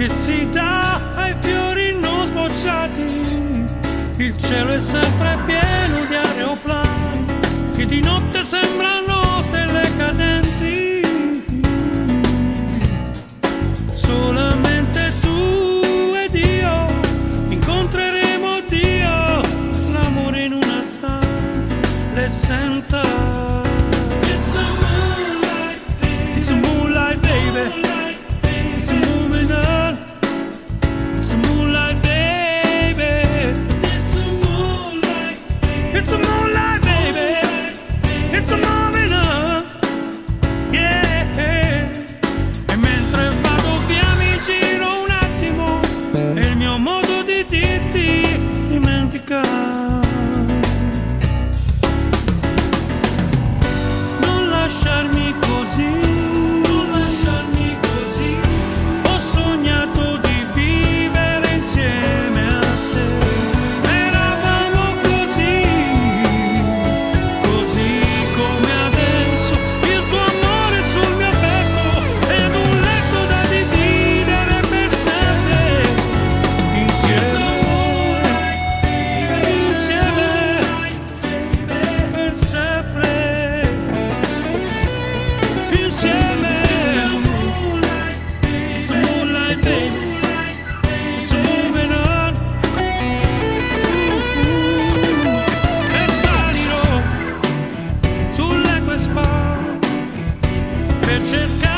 che si dà ai fiori non sbocciati. Il cielo è sempre pieno di aeroplani che di notte sembrano stelle cadenti. Solamente tu ed io incontreremo Dio, l'amore in una stanza, l'essenza. It's a moonlight baby, it's a moonlight baby, it's a moving on, it's a moonlight baby, it's a moonlight baby, it's a moonlight baby, it's a moving on, yeah. E mentre vado via mi giro un attimo, è il mio modo di dirti dimentica. Non lasciarmi così, non lasciarmi così. Ho sognato di vivere insieme a te. Eravamo così, così come adesso. Il tuo amore sul mio petto ed un letto da dividere per sempre. Insieme, insieme, per sempre. Insieme. It's a moonlight baby, it's a moving on. E salirò sulle tue spalle per cercare